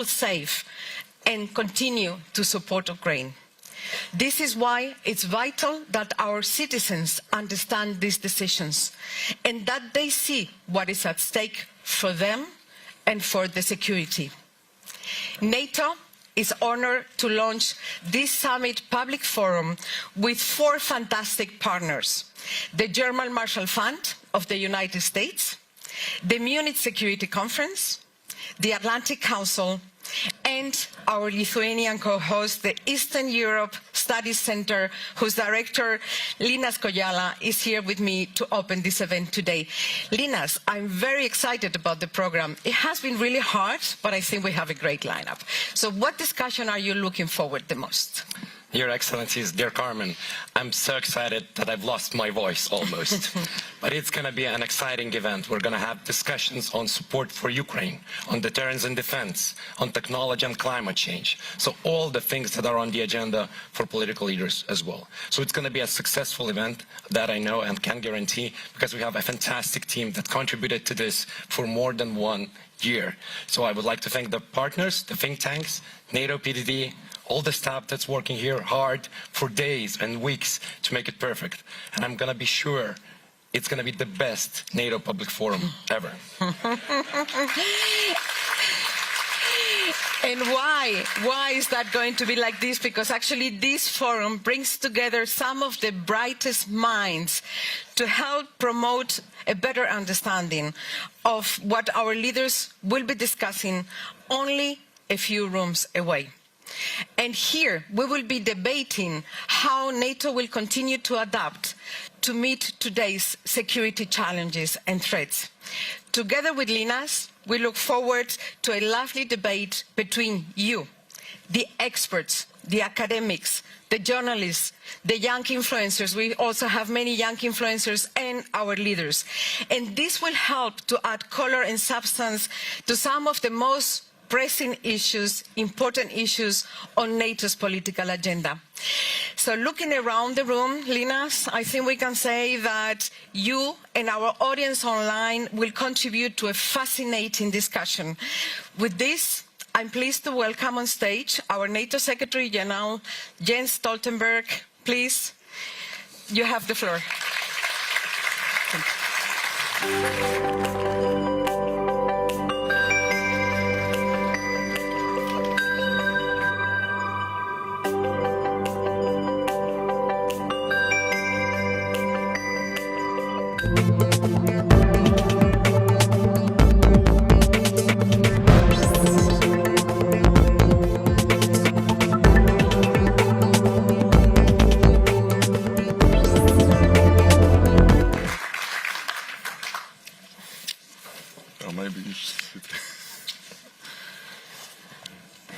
safe and continue to support Ukraine. This is why it's vital that our citizens understand these decisions and that they see what is at stake for them and for the security. NATO is honored to launch this summit public forum with 4 fantastic partners: the German Marshall Fund of the United States, the Munich Security Conference, the Atlantic Council, and our Lithuanian co-host, the Eastern Europe Studies Center, whose director, Linas Kojala, is here with me to open this event today. Linas, I'm very excited about the program. It has been really hard, but I think we have a great lineup. So what discussion are you looking forward the most? Your Excellencies, dear Carmen, I'm so excited that I've lost my voice almost. But it's going to be an exciting event. We're going to have discussions on support for Ukraine, on deterrence and defense, on technology and climate change. So all the things that are on the agenda for political leaders as well. So it's going to be a successful event, that I know and can guarantee, because we have a fantastic team that contributed to this for more than 1 year. So I would like to thank the partners, the think tanks, NATO PDD, all the staff that's working here hard for days and weeks to make it perfect. And I'm going to be sure it's going to be the best NATO public forum ever. And why? Why is that going to be like this? Because actually this forum brings together some of the brightest minds to help promote a better understanding of what our leaders will be discussing only a few rooms away. And here we will be debating how NATO will continue to adapt to meet today's security challenges and threats. Together with Linas, we look forward to a lively debate between you, the experts, the academics, the journalists, the young influencers. We also have many young influencers, and our leaders. And this will help to add color and substance to some of the most pressing issues, important issues on NATO's political agenda. So looking around the room, Linas, I think we can say that you and our audience online will contribute to a fascinating discussion. With this, I'm pleased to welcome on stage our NATO Secretary General, Jens Stoltenberg. Please, you have the floor.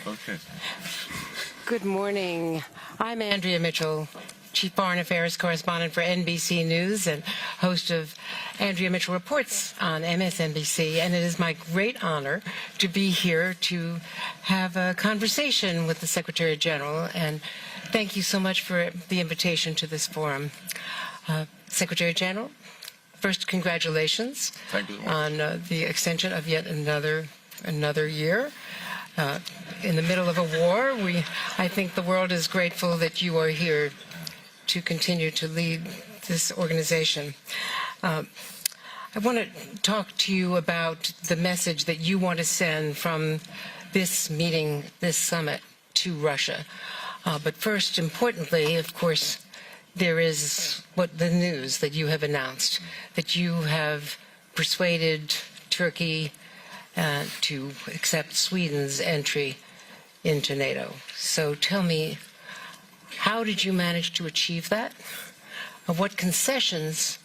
Okay. Good morning. I'm Andrea Mitchell, Chief Foreign Affairs Correspondent for NBC News and host of Andrea Mitchell Reports on MSNBC, and it is my great honor to be here to have a conversation with the Secretary General, and thank you so much for the invitation to this forum. Secretary General, first, congratulations on the extension of yet another year. In the middle of a war, I think the world is grateful that you are here to continue to lead this organization. I want to talk to you about the message that you want to send from this meeting, this summit, to Russia. But first, importantly, of course, there is the news that you have announced, that you have persuaded Turkey to accept Sweden's entry into NATO. So tell me, how did you manage to achieve that? What concessions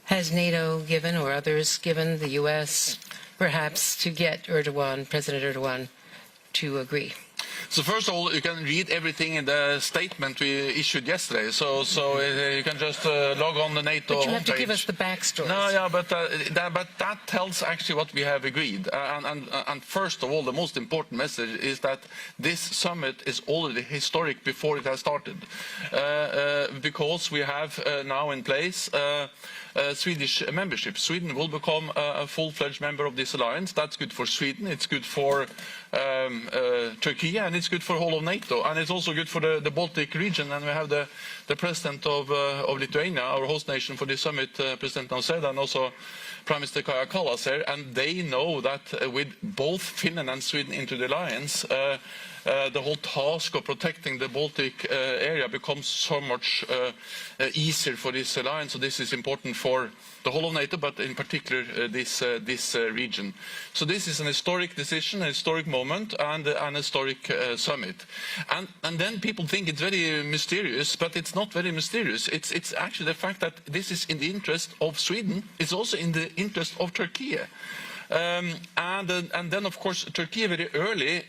has NATO given, or others given, the U.S., perhaps, to get President Erdogan, to agree? So first of all, you can read everything in the statement we issued yesterday. So you can just log on the NATO homepage. But you have to give us the backstory. No, yeah, but that tells actually what we have agreed. And first of all, the most important message is that this summit is already historic before it has started, because we have now in place Swedish membership. Sweden will become a full-fledged member of this alliance. That's good for Sweden, it's good for Turkey, and it's good for the whole of NATO, and it's also good for the Baltic region. And we have the president of Lithuania, our host nation for this summit, President Nausėda, and also Prime Minister Kaja Kallas here, and they know that with both Finland and Sweden into the alliance, the whole task of protecting the Baltic area becomes so much easier for this alliance. So this is important for the whole of NATO, but in particular this region. So this is an historic decision, a historic moment, and an historic summit. And then people think it's very mysterious, but it's not very mysterious. It's actually the fact that this is in the interest of Sweden. It's also in the interest of Turkey. And then, of course, Turkey very early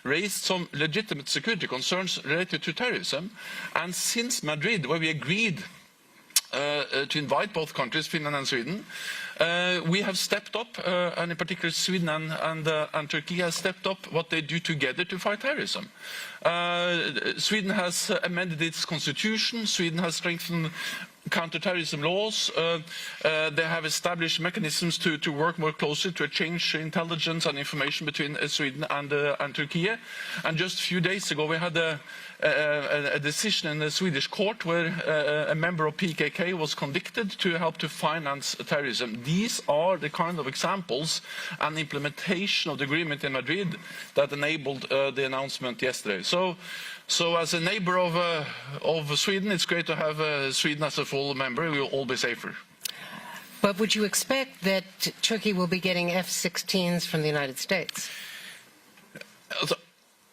raised some legitimate security concerns related to terrorism. And since Madrid, where we agreed to invite both countries, Finland and Sweden, we have stepped up, and in particular Sweden and Turkey has stepped up what they do together to fight terrorism. Sweden has amended its constitution, Sweden has strengthened counter-terrorism laws, they have established mechanisms to work more closely to exchange intelligence and information between Sweden and Turkey. And just a few days ago we had a decision in the Swedish court where a member of PKK was convicted to help to finance terrorism. These are the kind of examples and implementation of the agreement in Madrid that enabled the announcement yesterday. So as a neighbor of Sweden, it's great to have Sweden as a full member. We will all be safer. But would you expect that Turkey will be getting F-16s from the United States?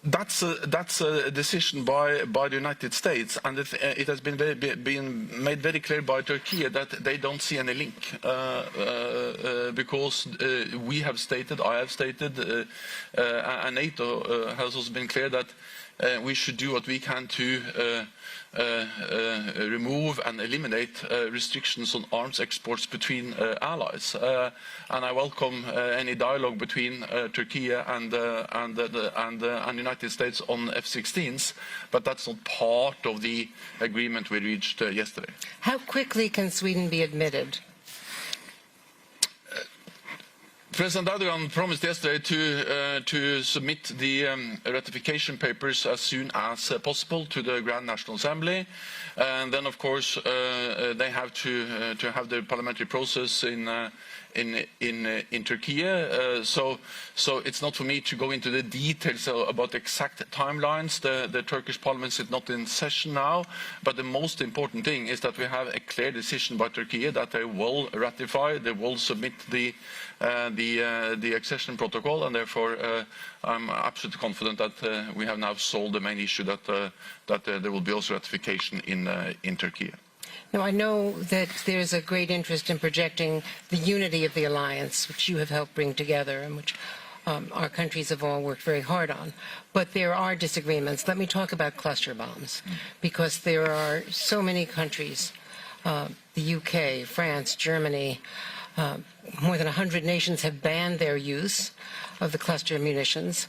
That's a decision by the United States, and it has been made very clear by Turkey that they don't see any link, because we have stated, I have stated, and NATO has also been clear that we should do what we can to remove and eliminate restrictions on arms exports between allies. And I welcome any dialogue between Turkey and the United States on F-16s, but that's not part of the agreement we reached yesterday. How quickly can Sweden be admitted? President Erdogan promised yesterday to submit the ratification papers as soon as possible to the Grand National Assembly, and then of course they have to have the parliamentary process in Turkey. So it's not for me to go into the details about the exact timelines. The Turkish Parliament is not in session now, but the most important thing is that we have a clear decision by Turkey that they will ratify, they will submit the accession protocol, and therefore I'm absolutely confident that we have now solved the main issue, that there will be also ratification in Turkey. Now, I know that there's a great interest in projecting the unity of the alliance, which you have helped bring together and which our countries have all worked very hard on. But there are disagreements. Let me talk about cluster bombs, because there are so many countries, the UK, France, Germany, more than 100 nations have banned their use of the cluster munitions.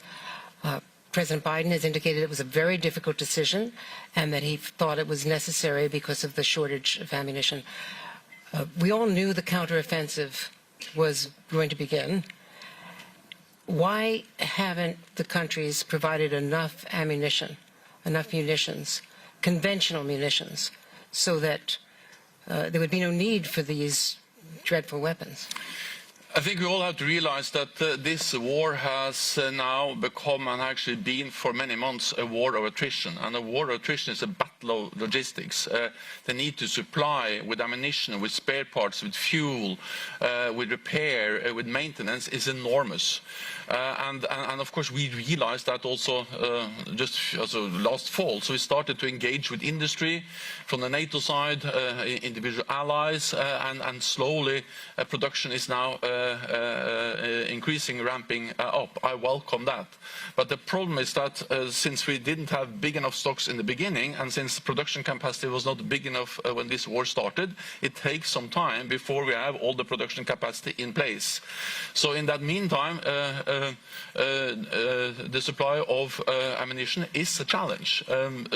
President Biden has indicated it was a very difficult decision and that he thought it was necessary because of the shortage of ammunition. We all knew the counteroffensive was going to begin. Why haven't the countries provided enough ammunition, enough munitions, conventional munitions, so that there would be no need for these dreadful weapons? I think we all have to realize that this war has now become, and actually been for many months, a war of attrition. And a war of attrition is a battle of logistics. The need to supply with ammunition, with spare parts, with fuel, with repair, with maintenance is enormous. And of course we realized that also just last fall. So we started to engage with industry from the NATO side, individual allies, and slowly production is now increasing, ramping up. I welcome that. But the problem is that since we didn't have big enough stocks in the beginning, and since production capacity was not big enough when this war started, it takes some time before we have all the production capacity in place. So in that meantime, the supply of ammunition is a challenge.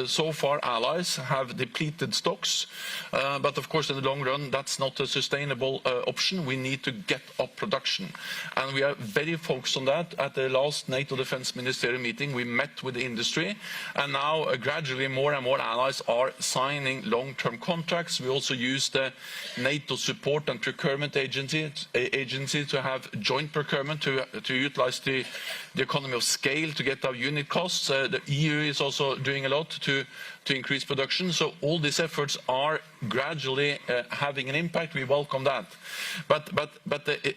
So far, allies have depleted stocks, but of course, in the long run, that's not a sustainable option. We need to get up production, and we are very focused on that. At the last NATO Defense Ministerial meeting, we met with the industry, and now gradually more and more allies are signing long-term contracts. We also use the NATO Support and Procurement Agency to have joint procurement to utilize the economy of scale to get our unit costs. The EU is also doing a lot to increase production. So all these efforts are gradually having an impact. We welcome that. But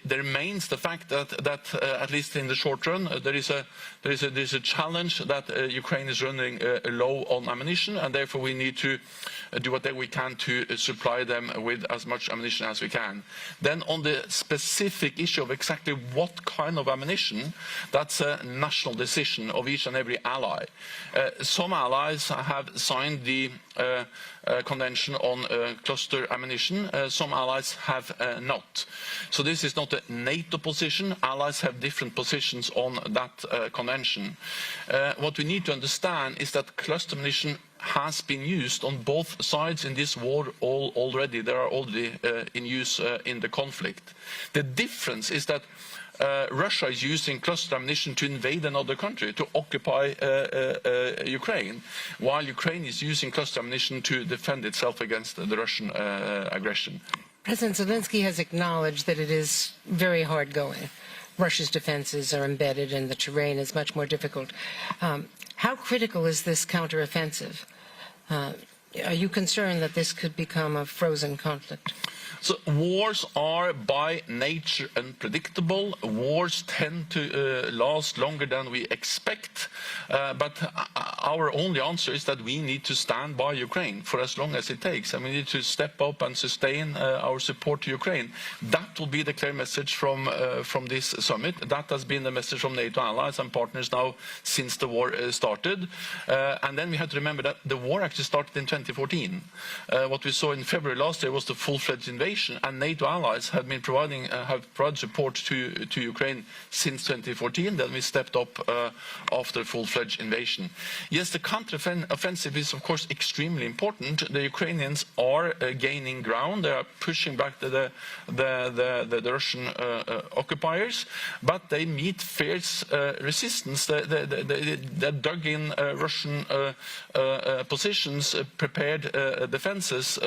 there remains the fact that at least in the short run, there is a challenge that Ukraine is running low on ammunition, and therefore we need to do whatever we can to supply them with as much ammunition as we can. Then on the specific issue of exactly what kind of ammunition, that's a national decision of each and every ally. Some allies have signed the convention on cluster ammunition. Some allies have not. So this is not a NATO position. Allies have different positions on that convention. What we need to understand is that cluster ammunition has been used on both sides in this war already. They are already in use in the conflict. The difference is that Russia is using cluster ammunition to invade another country, to occupy Ukraine, while Ukraine is using cluster ammunition to defend itself against the Russian aggression. President Zelensky has acknowledged that it is very hard going. Russia's defenses are embedded and the terrain is much more difficult. How critical is this counteroffensive? Are you concerned that this could become a frozen conflict? So wars are by nature unpredictable. Wars tend to last longer than we expect. But our only answer is that we need to stand by Ukraine for as long as it takes. And we need to step up and sustain our support to Ukraine. That will be the clear message from this summit. That has been the message from NATO allies and partners now since the war started. And then we have to remember that the war actually started in 2014. What we saw in February last year was the full-fledged invasion. And NATO allies have been provided support to Ukraine since 2014. Then we stepped up after full-fledged invasion. Yes, the counter-offensive is of course extremely important. The Ukrainians are gaining ground. They are pushing back the Russian occupiers, but they meet fierce resistance. They dug in Russian positions, prepared defenses,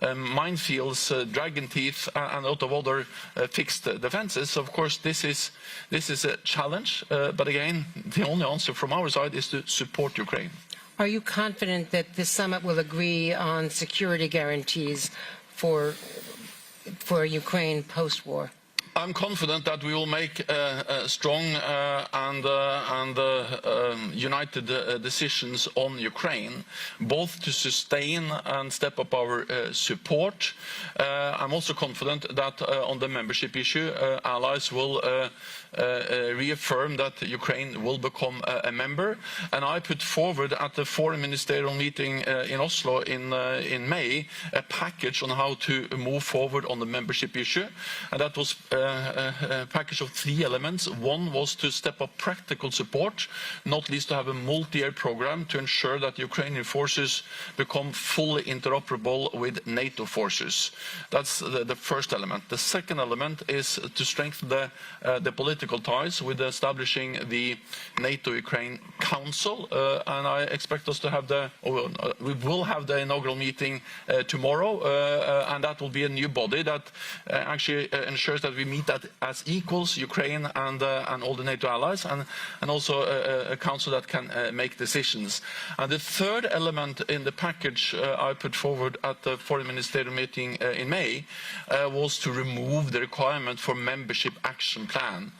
minefields, dragon teeth, and a lot of other fixed defenses. Of course, this is a challenge, but again, the only answer from our side is to support Ukraine. Are you confident that this summit will agree on security guarantees for Ukraine post-war? I'm confident that we will make strong and united decisions on Ukraine, both to sustain and step up our support. I'm also confident that on the membership issue, allies will reaffirm that Ukraine will become a member. And I put forward at the foreign ministerial meeting in Oslo in May a package on how to move forward on the membership issue. And that was a package of 3 elements. One was to step up practical support, not least to have a multi-year program to ensure that Ukrainian forces become fully interoperable with NATO forces. That's the first element. The second element is to strengthen the political ties with establishing the NATO-Ukraine Council, and I expect us to have we will have the inaugural meeting tomorrow, and that will be a new body that actually ensures that we meet as equals, Ukraine and all the NATO allies, and also a council that can make decisions. And the third element in the package I put forward at the foreign ministerial meeting in May was to remove the requirement for membership action plan,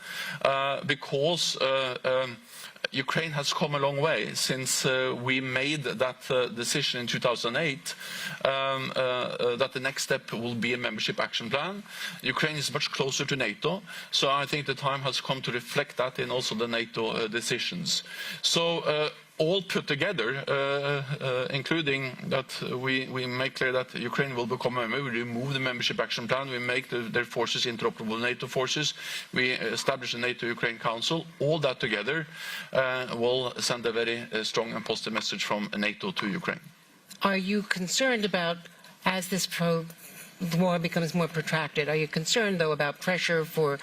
because Ukraine has come a long way since we made that decision in 2008 that the next step will be a membership action plan. Ukraine is much closer to NATO, so I think the time has come to reflect that in also the NATO decisions. So all put together, including that we make clear that Ukraine will become a member, we remove the membership action plan, we make their forces interoperable with NATO forces, we establish a NATO-Ukraine Council, all that together will send a very strong and positive message from NATO to Ukraine. Are you concerned about, as this war becomes more protracted, are you concerned, though, about pressure for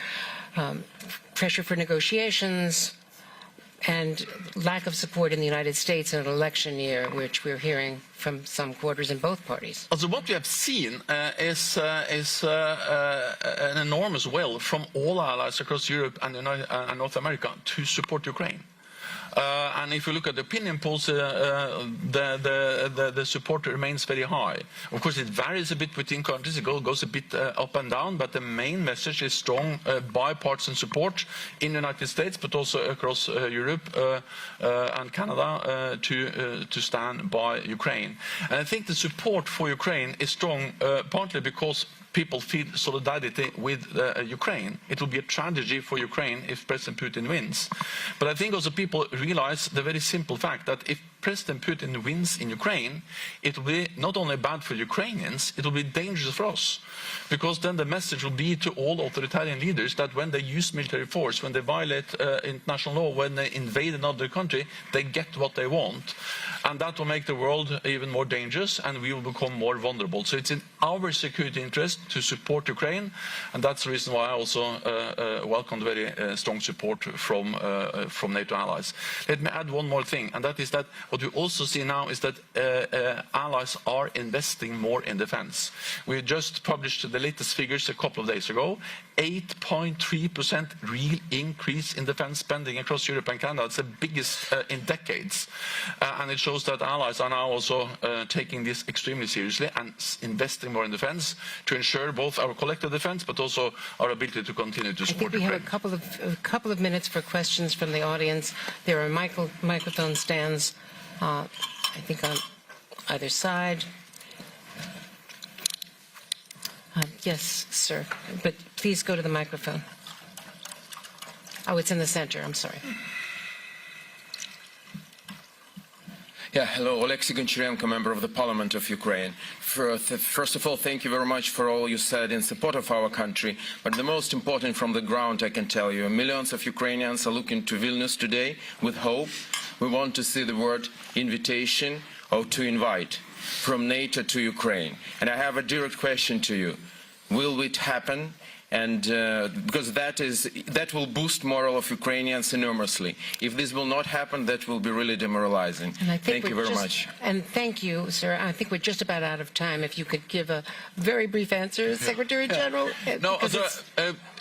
negotiations and lack of support in the United States in an election year, which we're hearing from some quarters in both parties? Also, what we have seen is an enormous will from all allies across Europe and North America to support Ukraine. And if you look at the opinion polls, the support remains very high. Of course, it varies a bit between countries. It goes a bit up and down, but the main message is strong bipartisan support in the United States, but also across Europe and Canada to stand by Ukraine. And I think the support for Ukraine is strong, partly because people feel solidarity with Ukraine. It will be a tragedy for Ukraine if President Putin wins. But I think also people realize the very simple fact that if President Putin wins in Ukraine, it will be not only bad for Ukrainians, it will be dangerous for us. Because then the message will be to all authoritarian leaders that when they use military force, when they violate international law, when they invade another country, they get what they want. And that will make the world even more dangerous and we will become more vulnerable. So it's in our security interest to support Ukraine, and that's the reason why I also welcome very strong support from NATO allies. Let me add one more thing, and that is that what we also see now is that allies are investing more in defense. We just published the latest figures a couple of days ago. 8.3% real increase in defense spending across Europe and Canada. It's the biggest in decades. And it shows that allies are now also taking this extremely seriously and investing more in defense to ensure both our collective defense but also our ability to continue to support Ukraine. I think we have a couple of minutes for questions from the audience. There are microphone stands, I think, on either side. Yes, sir, but please go to the microphone. Oh, it's in the center. I'm sorry. Yeah, hello, Oleksiy Goncharenko, member of the Parliament of Ukraine. First of all, thank you very much for all you said in support of our country. But the most important from the ground, I can tell you, millions of Ukrainians are looking to Vilnius today with hope. We want to see the word invitation or to invite from NATO to Ukraine. And I have a direct question to you. Will it happen? And because that will boost morale of Ukrainians enormously. If this will not happen, that will be really demoralizing. And I think thank you very much. And thank you, sir. I think we're just about out of time. If you could give a very brief answer, Secretary General. No,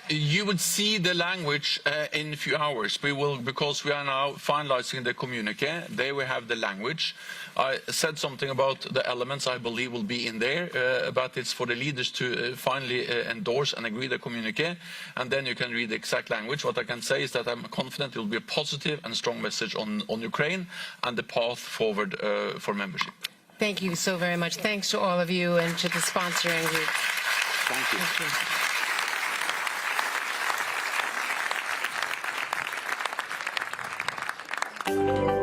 you would see the language in a few hours. We will, because we are now finalizing the communique. There we have the language. I said something about the elements I believe will be in there, but it's for the leaders to finally endorse and agree the communique, and then you can read the exact language. What I can say is that I'm confident it will be a positive and strong message on Ukraine and the path forward for membership. Thank you so very much. Thanks to all of you and to the sponsoring group. Thank you. Thank you.